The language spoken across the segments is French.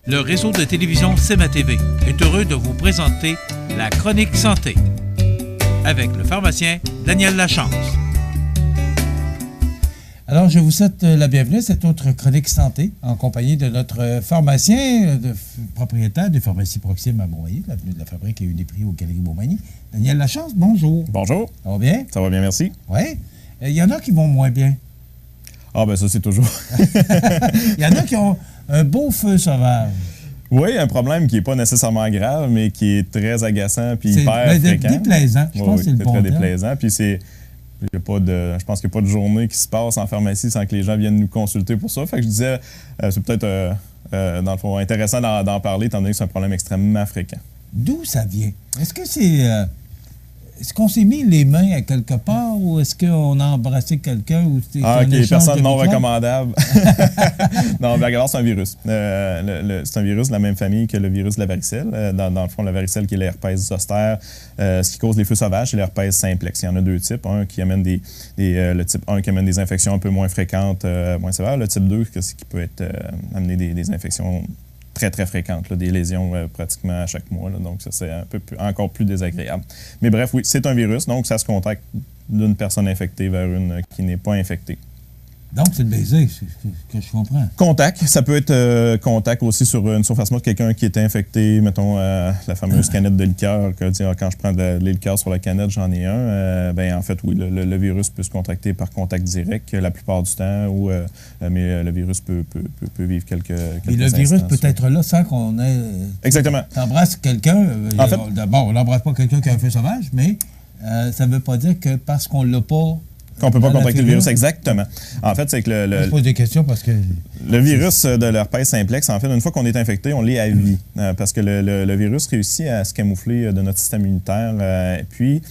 Le réseau de télévision CMA-TV est heureux de vous présenter la Chronique Santé avec le pharmacien Daniel Lachance. Alors, je vous souhaite la bienvenue à cette autre Chronique Santé en compagnie de notre pharmacien, propriétaire de Pharmacie Proxime à Montmagny, l'avenue de la Fabrique et une des prix au Galerie Montmagny. Daniel Lachance, bonjour. Bonjour. Ça va bien? Ça va bien, merci. Oui. Il y en a qui vont moins bien. Ah, ben ça, c'est toujours. Il y en a qui ont un beau feu sauvage. Oui, un problème qui n'est pas nécessairement grave, mais qui est très agaçant puis hyper fréquent. C'est déplaisant. Je pense que c'est le bon très terme. déplaisant. Puis je pense qu'il n'y a pas de journée qui se passe en pharmacie sans que les gens viennent nous consulter pour ça. Fait que je disais, c'est peut-être, dans le fond, intéressant d'en parler, étant donné que c'est un problème extrêmement fréquent. D'où ça vient? Est-ce que c'est... Est-ce qu'on s'est mis les mains à quelque part ou est-ce qu'on a embrassé quelqu'un ou c'est OK, personne non recommandable. Non, mais regarde, c'est un virus. C'est un virus de la même famille que le virus de la varicelle. Dans le fond, la varicelle qui est l'herpès zoster, ce qui cause les feux sauvages, c'est l'herpès simplex. Il y en a deux types. Un qui amène le type 1 qui amène des infections un peu moins fréquentes, moins sévères. Le type 2 qui peut amener des infections très, très fréquentes, là, des lésions pratiquement à chaque mois. Là, donc, ça, c'est encore plus désagréable. Mais bref, oui, c'est un virus, donc ça se contacte d'une personne infectée vers une qui n'est pas infectée. Donc, c'est le baiser, c'est ce que je comprends. Contact, ça peut être contact aussi sur une surface morte, quelqu'un qui est infecté, mettons la fameuse canette de liqueur, quand je prends de la liqueur sur la canette, j'en ai un, en fait, oui, le virus peut se contracter par contact direct la plupart du temps, mais le virus peut vivre quelques Et le virus peut être là sans qu'on ait... Exactement. T'embrasses quelqu'un, en fait, d'abord, on n'embrasse pas quelqu'un qui a un feu sauvage, mais ça ne veut pas dire que parce qu'on ne l'a pas... Qu'on ne peut pas contracter le virus, exactement. En fait, c'est que je pose des questions parce que... Le virus de l'herpès simplex, en fait, une fois qu'on est infecté, on l'est à vie. Parce que le virus réussit à se camoufler de notre système immunitaire, puis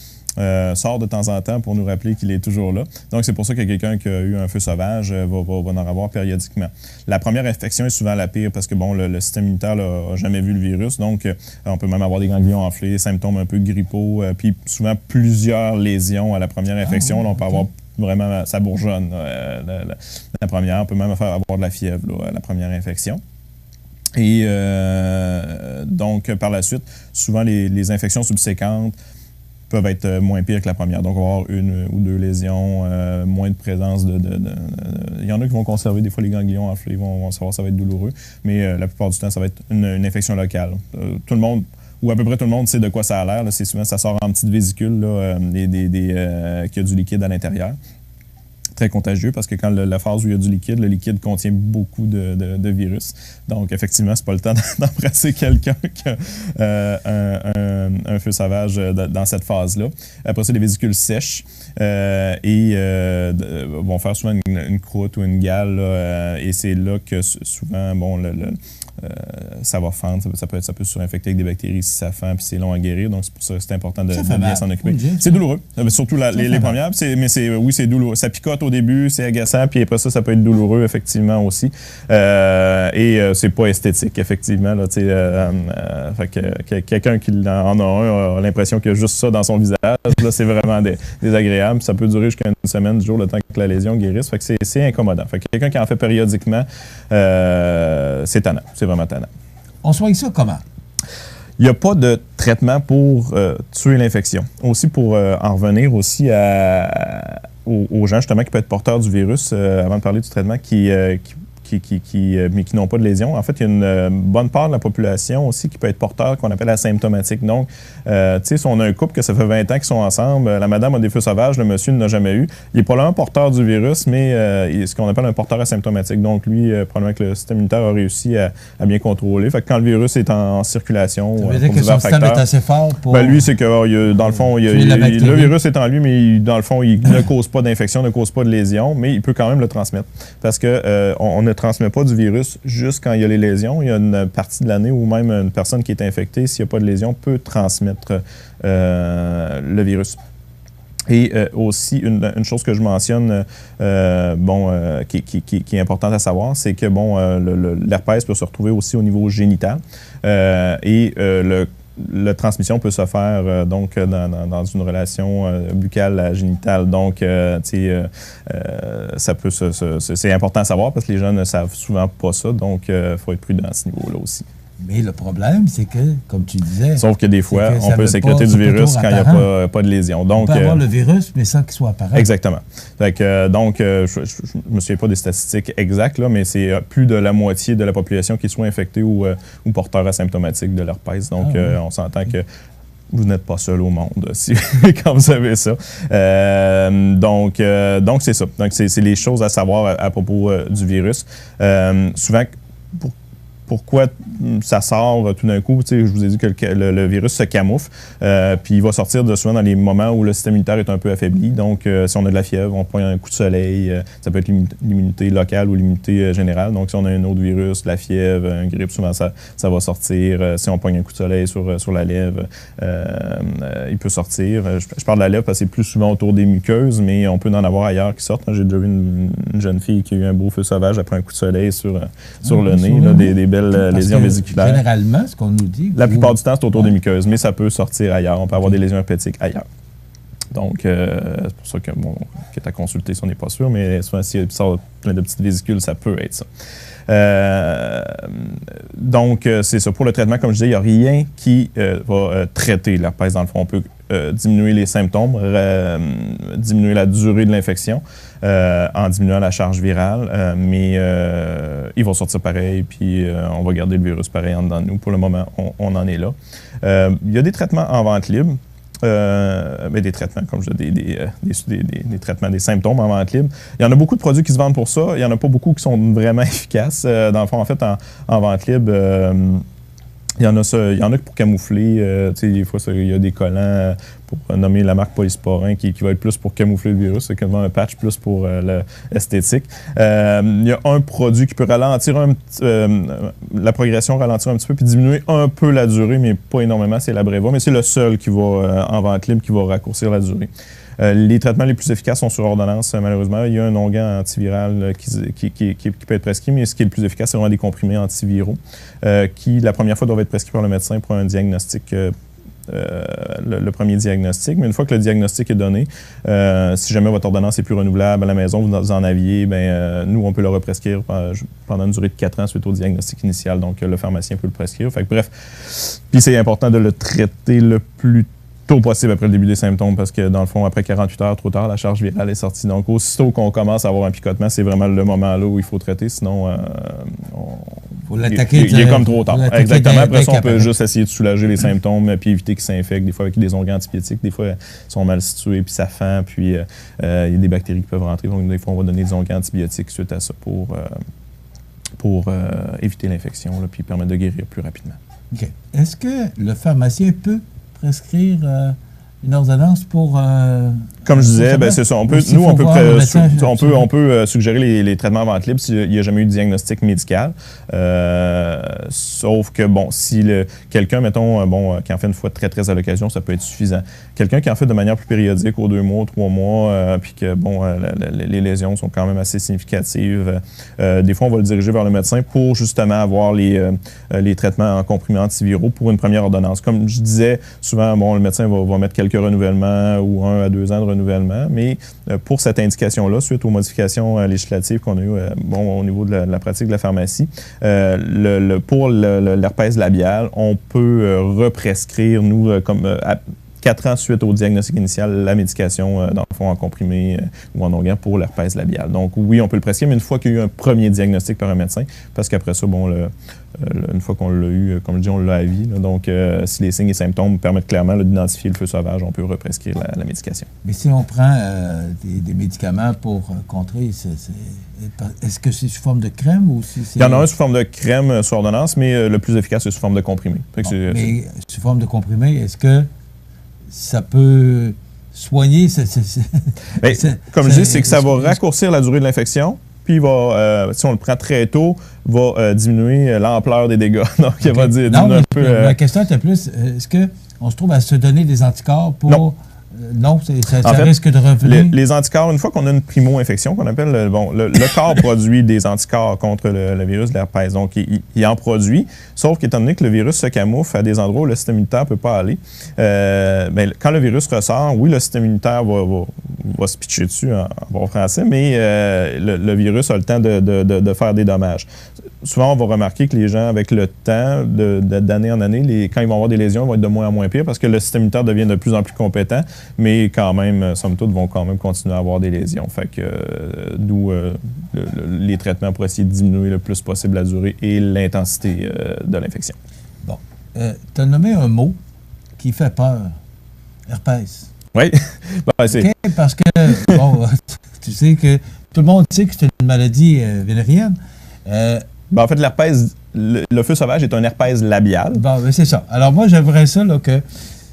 sort de temps en temps pour nous rappeler qu'il est toujours là. Donc, c'est pour ça que quelqu'un qui a eu un feu sauvage va en avoir périodiquement. La première infection est souvent la pire parce que, le système immunitaire n'a jamais vu le virus. Donc, on peut même avoir des ganglions enflés, symptômes un peu grippaux, puis souvent plusieurs lésions à la première infection. Là, on peut avoir vraiment, ça bourgeonne, la première. On peut même avoir de la fièvre à la première infection. Et donc, par la suite, souvent, les infections subséquentes peuvent être moins pires que la première. Donc, on va avoir une ou deux lésions, moins de présence il y en a qui vont conserver des fois les ganglions enflés, ils vont savoir que ça va être douloureux, mais la plupart du temps, ça va être une infection locale. Tout le monde, ou à peu près tout le monde sait de quoi ça a l'air. C'est souvent, ça sort en petites vésicules, qui a du liquide à l'intérieur. Très contagieux parce que quand la phase où il y a du liquide, le liquide contient beaucoup de virus. Donc, effectivement, c'est pas le temps d'embrasser quelqu'un qui a un feu sauvage dans cette phase-là. Après ça, les vésicules sèches vont faire souvent une croûte ou une gale. Et c'est là que souvent, ça va fendre. Ça peut surinfecter avec des bactéries si ça fend, puis c'est long à guérir. Donc, c'est pour ça que c'est important de bien s'en occuper. C'est douloureux. Surtout les premières. Mais c'est douloureux. Ça picote au début, c'est agaçant, puis après ça peut être douloureux, effectivement, aussi. C'est pas esthétique, effectivement. Là, fait que quelqu'un qui en a l'impression qu'il y a juste ça dans son visage. Là, c'est vraiment désagréable. Ça peut durer jusqu'à une semaine, du jour, le temps que la lésion guérisse. Fait que c'est incommodant. Fait que quelqu'un qui en fait périodiquement, c'est tannant. C'est vraiment tannant. On soigne ça comment? Il n'y a pas de traitement pour tuer l'infection. Aussi, pour en revenir aussi aux gens justement qui peuvent être porteurs du virus, avant de parler du traitement, mais qui n'ont pas de lésion. En fait, il y a une bonne part de la population aussi qui peut être porteur, qu'on appelle asymptomatique. Donc, si on a un couple que ça fait 20 ans qu'ils sont ensemble, la madame a des feux sauvages, le monsieur ne l'a jamais eu. Il est probablement porteur du virus, mais ce qu'on appelle un porteur asymptomatique. Donc, lui, probablement que le système immunitaire a réussi à bien contrôler. Fait que quand le virus est en circulation, ça veut dire que son système est assez fort pour... lui, c'est que, dans le fond, le virus est en lui, mais dans le fond, il ne cause pas d'infection, ne cause pas de lésion, mais il peut quand même le transmettre. Parce que on ne transmet pas du virus juste quand il y a les lésions. Il y a une partie de l'année où même une personne qui est infectée, s'il n'y a pas de lésion, peut transmettre le virus. Et aussi, une chose que je mentionne, qui est importante à savoir, c'est que l'herpès peut se retrouver aussi au niveau génital. la transmission peut se faire donc dans une relation buccale génitale. Donc, ça peut c'est important à savoir parce que les gens ne savent souvent pas ça. Donc, il faut être prudent à ce niveau-là aussi. Mais le problème, c'est que, comme tu disais... Sauf que des fois, on peut sécréter du virus quand il n'y a pas de lésion. Donc, on peut avoir le virus, mais sans qu'il soit apparent. Exactement. Fait que, donc, je ne me souviens pas des statistiques exactes, là, mais c'est plus de la moitié de la population qui soit infectée ou porteur asymptomatique de l'herpès. Donc, on s'entend que vous n'êtes pas seul au monde quand vous avez ça. Donc, c'est ça. Donc, c'est les choses à savoir à propos du virus. Souvent, pourquoi ça sort tout d'un coup? Je vous ai dit que le virus se camoufle, puis il va sortir souvent dans les moments où le système immunitaire est un peu affaibli. Donc, si on a de la fièvre, on prend un coup de soleil, ça peut être l'immunité locale ou l'immunité générale. Donc, si on a un autre virus, la fièvre, un grippe, souvent ça va sortir. Si on pogne un coup de soleil sur la lèvre, il peut sortir. Je parle de la lèvre parce que c'est plus souvent autour des muqueuses, mais on peut en avoir ailleurs qui sortent. J'ai déjà vu une jeune fille qui a eu un beau feu sauvage après un coup de soleil sur le nez, là, des belles lésions vésiculaires. Généralement, ce qu'on nous dit... La plupart du temps, c'est autour des muqueuses, mais ça peut sortir ailleurs. On peut avoir des lésions herpétiques ailleurs. Donc, c'est pour ça que à consulter si on n'est pas sûr, mais souvent, s'il sort plein de petites vésicules, ça peut être ça. Donc, c'est ça. Pour le traitement, comme je disais, il n'y a rien qui va traiter l'herpès. Dans le fond, on peut diminuer les symptômes, diminuer la durée de l'infection en diminuant la charge virale, mais il va sortir pareil, puis on va garder le virus pareil en dedans de nous. Pour le moment, on en est là. Il y a des traitements en vente libre. Mais des traitements, comme je dis, des traitements, des symptômes en vente libre. Il y en a beaucoup de produits qui se vendent pour ça. Il n'y en a pas beaucoup qui sont vraiment efficaces. Dans le fond, en fait, en vente libre, il y en a pour camoufler. Des fois, il y a des collants pour nommer la marque Polysporin qui va être plus pour camoufler le virus. C'est comme un patch plus pour l'esthétique. Il y a un produit qui peut ralentir la progression, ralentir un petit peu, puis diminuer un peu la durée, mais pas énormément, c'est l'Abreva. Mais c'est le seul qui va en vente libre qui va raccourcir la durée. Les traitements les plus efficaces sont sur ordonnance, malheureusement. Il y a un onguent antiviral qui peut être prescrit, mais ce qui est le plus efficace, c'est vraiment des comprimés antiviraux qui, la première fois, doivent être prescrits par le médecin pour un diagnostic, le premier diagnostic. Mais une fois que le diagnostic est donné, si jamais votre ordonnance n'est plus renouvelable à la maison, vous en aviez, nous, on peut le represcrire pendant une durée de 4 ans suite au diagnostic initial. Donc, le pharmacien peut le prescrire. Fait que, bref, puis c'est important de le traiter le plus tôt possible après le début des symptômes parce que, dans le fond, après 48 heures, trop tard, la charge virale est sortie. Donc, aussitôt qu'on commence à avoir un picotement, c'est vraiment le moment là où il faut traiter. Sinon, faut l'attaquer. Il est comme trop tard. Exactement. Après ça, on peut juste essayer de soulager les symptômes puis éviter qu'ils s'infectent. Des fois, avec des onguents antibiotiques, des fois, ils sont mal situés puis ça fend. Puis, il y a des bactéries qui peuvent rentrer. Donc, des fois, on va donner des onguents antibiotiques suite à ça pour éviter l'infection puis permettre de guérir plus rapidement. OK. Est-ce que le pharmacien peut prescrire une ordonnance pour... Comme je disais, c'est ça. On peut suggérer les traitements en vente libre s'il n'y a jamais eu de diagnostic médical. Sauf que, si quelqu'un, mettons, qui en fait une fois très, très à l'occasion, ça peut être suffisant. Quelqu'un qui en fait de manière plus périodique, aux 2 mois, 3 mois, puis que, les lésions sont quand même assez significatives, des fois, on va le diriger vers le médecin pour justement avoir les traitements en comprimés antiviraux pour une première ordonnance. Comme je disais, souvent, le médecin va mettre quelques renouvellements ou 1 à 2 ans de renouvellement, mais pour cette indication-là, suite aux modifications législatives qu'on a eues au niveau de la pratique de la pharmacie, pour l'herpès labial, on peut represcrire, nous, comme 4 ans suite au diagnostic initial, la médication, dans le fond, en comprimé ou en onguent pour l'herpès labial. Donc, oui, on peut le prescrire, mais une fois qu'il y a eu un premier diagnostic par un médecin, parce qu'après ça, une fois qu'on l'a eu, comme je dis, on l'a à vie. Là. Donc, si les signes et symptômes permettent clairement d'identifier le feu sauvage, on peut represcrire la médication. Mais si on prend des médicaments pour contrer, est-ce que c'est sous forme de crème ou si c'est... Il y en a un sous forme de crème sous ordonnance, mais le plus efficace, c'est sous forme de comprimé. Mais sous forme de comprimé, est-ce que ça peut soigner... Comme je dis, c'est que ça va raccourcir la durée de l'infection. Puis, si on le prend très tôt, va diminuer l'ampleur des dégâts. Donc, il va diminuer un peu... La question était plus, est-ce qu'on se trouve à se donner des anticorps pour Non, ça En fait, risque de revenir. Les anticorps, une fois qu'on a une primo-infection, qu'on appelle, le corps produit des anticorps contre le virus de l'herpès. Donc, il en produit, sauf qu'étant donné que le virus se camoufle à des endroits où le système immunitaire ne peut pas aller, quand le virus ressort, oui, le système immunitaire va se pitcher dessus en bon français, mais le virus a le temps de faire des dommages. Souvent, on va remarquer que les gens, avec le temps, d'année en année, quand ils vont avoir des lésions, ils vont être de moins en moins pires parce que le système immunitaire devient de plus en plus compétent, mais quand même, somme toute, vont quand même continuer à avoir des lésions. Fait que d'où les traitements pour essayer de diminuer le plus possible la durée et l'intensité de l'infection. Bon. Tu as nommé un mot qui fait peur. Herpès. Oui. Okay, parce que, bon, tu sais que tout le monde sait que c'est une maladie vénérienne. En fait, l'herpès, le feu sauvage est un herpès labial. Bon, ben c'est ça. Alors moi, j'aimerais ça là, que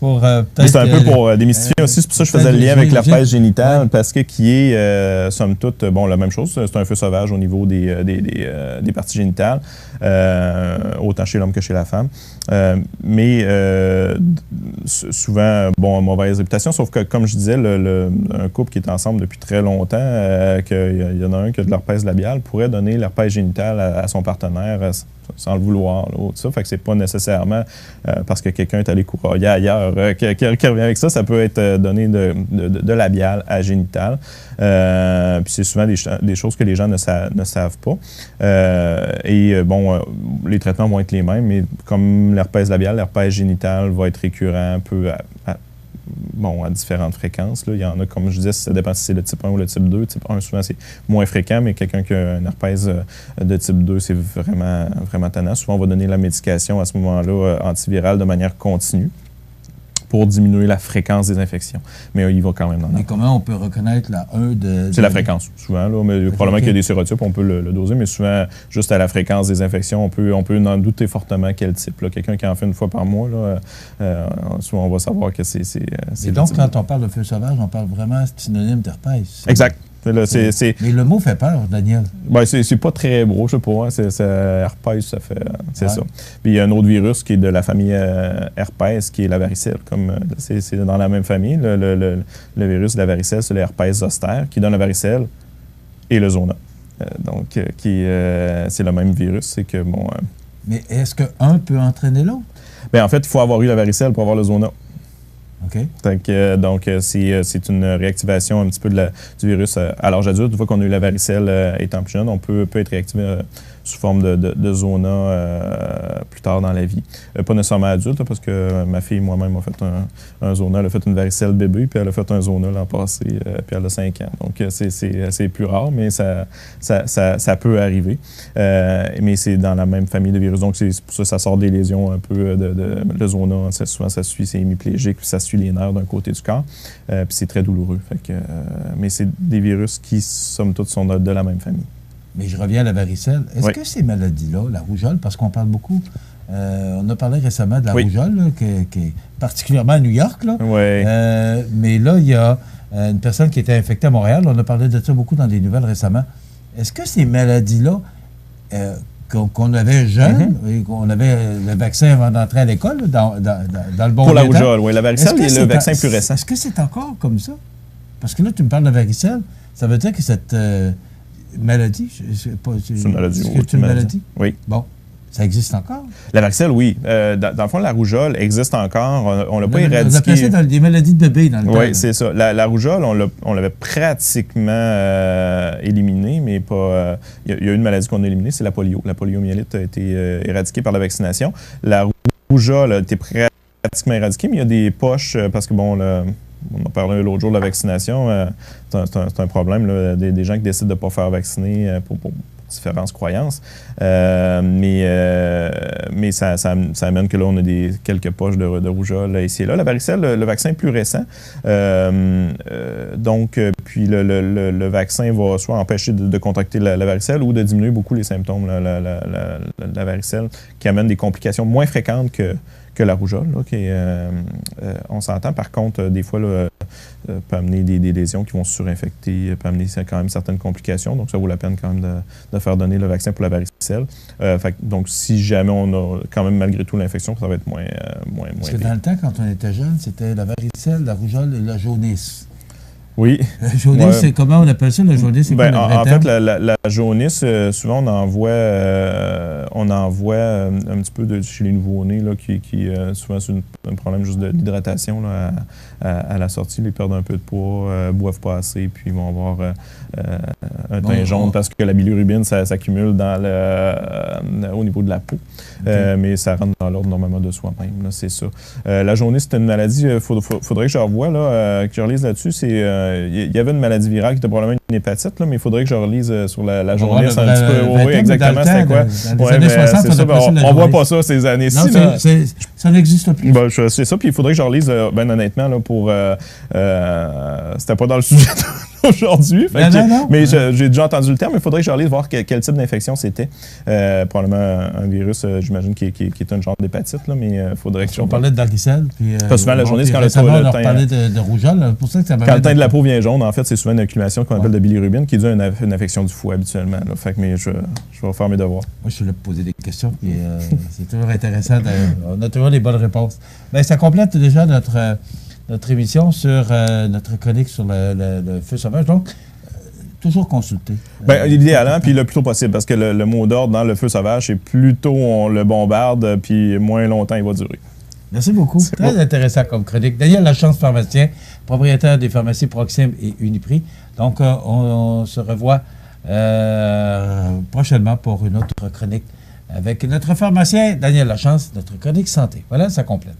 pour peut-être... C'est un peu pour démystifier aussi, c'est pour ça que je faisais le lien avec l'herpès génital, parce que qui est, somme toute, la même chose. C'est un feu sauvage au niveau des parties génitales, autant chez l'homme que chez la femme. Mais souvent, mauvaise réputation, sauf que, comme je disais, un couple qui est ensemble depuis très longtemps, qu'il y en a un qui a de l'herpès labial, pourrait donner l'herpès génital à son partenaire sans le vouloir. Là, tout ça. Fait que c'est pas nécessairement parce que quelqu'un est allé courailler ailleurs qui revient avec ça. Ça peut être donné de labial à génital. Puis c'est souvent des choses que les gens ne savent pas. Les traitements vont être les mêmes, mais comme l'herpès labial, l'herpès génital va être récurrent un peu à différentes fréquences. Là. Il y en a, comme je disais, ça dépend si c'est le type 1 ou le type 2. Type 1, souvent, c'est moins fréquent, mais quelqu'un qui a un herpès de type 2, c'est vraiment, vraiment tannant. Souvent, on va donner la médication à ce moment-là antivirale de manière continue pour diminuer la fréquence des infections. Mais il va quand même dans Mais comment on peut reconnaître la 1 de... C'est la fréquence, souvent. Là, mais probablement qu'il y a des sérotypes, on peut le doser, mais souvent, juste à la fréquence des infections, on peut en douter fortement quel type. Là. Quelqu'un qui en fait une fois par mois, là, souvent, on va savoir que c'est Et donc, quand on parle de feu sauvage, on parle vraiment synonyme d'herpès. Exact. Là, Mais le mot fait peur, Daniel. Ben, c'est pas très beau, je sais pas. Herpès, ça fait. C'est ça. Puis il y a un autre virus qui est de la famille herpès, qui est la varicelle. C'est dans la même famille. Le virus de la varicelle, c'est le herpès zoster, qui donne la varicelle et le zona. C'est le même virus. C'est que, Mais est-ce qu'un peut entraîner l'autre? Ben, en fait, il faut avoir eu la varicelle pour avoir le zona. OK. Donc, c'est une réactivation un petit peu du virus à l'âge adulte. Une fois qu'on a eu la varicelle étant plus jeune, on peut être réactivé sous forme de zona plus tard dans la vie. Pas nécessairement adulte, là, parce que ma fille moi-même a fait un zona. Elle a fait une varicelle bébé, puis elle a fait un zona l'an passé, puis elle a 5 ans. Donc, c'est plus rare, mais ça peut arriver. Mais c'est dans la même famille de virus. Donc, c'est pour ça que ça sort des lésions un peu le zona. Souvent, ça suit, c'est hémiplégique, puis ça suit les nerfs d'un côté du corps. Puis c'est très douloureux. Mais c'est des virus qui, somme toute, sont de la même famille. Mais je reviens à la varicelle. Est-ce que ces maladies-là, la rougeole, parce qu'on parle beaucoup, on a parlé récemment de la rougeole, là, qui est particulièrement à New York, là. Mais là, il y a une personne qui était infectée à Montréal. On a parlé de ça beaucoup dans les nouvelles récemment. Est-ce que ces maladies-là, qu'on avait jeunes, et qu'on avait le vaccin avant d'entrer à l'école, dans le bon pour la rougeole, oui. La varicelle, c'est le vaccin plus récent. Est-ce que c'est encore comme ça? Parce que là, tu me parles de varicelle, ça veut dire que cette... maladie? C'est une maladie. C'est une maladie? Oui. Bon. Ça existe encore? La varicelle, oui. Dans le fond, la rougeole existe encore. On l'a pas éradiquée. On appelait ça dans des maladies de bébé dans le temps. Oui, c'est ça. La rougeole, on l'avait pratiquement éliminée, mais pas... Il y a une maladie qu'on a éliminée, c'est la polio. La poliomyélite a été éradiquée par la vaccination. La rougeole a été pratiquement éradiquée, mais il y a des poches, parce que, on a parlé l'autre jour de la vaccination. C'est un problème, là, des gens qui décident de ne pas faire vacciner pour différentes croyances. Mais ça amène que là, on a quelques poches de rougeole ici et là. La varicelle, le vaccin est plus récent. Puis le vaccin va soit empêcher de contracter la varicelle ou de diminuer beaucoup les symptômes de la varicelle, qui amène des complications moins fréquentes que la rougeole. Là, on s'entend, par contre, des fois, là, peut amener des lésions qui vont se surinfecter, peut amener quand même certaines complications. Donc, ça vaut la peine quand même de faire donner le vaccin pour la varicelle. Donc, si jamais on a quand même malgré tout l'infection, ça va être moins Parce que dans le temps, quand on était jeune, c'était la varicelle, la rougeole et la jaunisse. Oui. La jaunisse, c'est comment on appelle ça, la jaunisse? C'est quoi le vrai en terme? fait, la jaunisse, souvent, on en voit un petit peu chez les nouveau-nés, là, qui souvent, c'est un problème juste d'hydratation là, à la sortie. Ils perdent un peu de poids, boivent pas assez, puis ils vont avoir un teint jaune parce que la bilirubine, ça s'accumule au niveau de la peau. Okay. Mais ça rentre dans l'ordre normalement de soi-même, c'est ça. La jaunisse, c'est une maladie, faudrait que je revoie, que je relise là-dessus. Il y avait une maladie virale qui était probablement une hépatite, là, mais il faudrait que je relise sur la jaunisse un petit peu. Oui, exactement, c'était quoi? Dans les années 60, on voit pas ça ces années-ci. Non, ça n'existe plus. C'est ça, puis il faudrait que je relise, ben honnêtement, là, pour... c'était pas dans le sujet aujourd'hui. Mais j'ai déjà entendu le terme, mais il faudrait que je relise voir quel type d'infection c'était. Probablement un virus, j'imagine, qui est un genre d'hépatite, mais il faudrait que je... On parlait de varicelle, puis... Pas souvent la jaunisse, quand le teint... On parlait de rougeole, pour ça que ça quand le teint de la peau vient jaune, en fait, c'est souvent une accumulation qu'on appelle de bilirubine, qui est due à une affection du foie, habituellement. Là. Fait que, mais je vais faire mes devoirs. Moi, je suis là pour poser des questions, puis c'est toujours intéressant. On a toujours des bonnes réponses. Bien, ça complète déjà notre émission sur notre chronique sur le feu sauvage. Donc, toujours consulter. Bien, l'idéal, puis le plus tôt possible, parce que le mot d'ordre dans le feu sauvage, c'est plus tôt on le bombarde, puis moins longtemps il va durer. Merci beaucoup. Très intéressant comme chronique. Daniel Lachance, pharmacien, propriétaire des pharmacies Proxime et Uniprix. Donc, on se revoit prochainement pour une autre chronique avec notre pharmacien Daniel Lachance, notre chronique santé. Voilà, ça complète.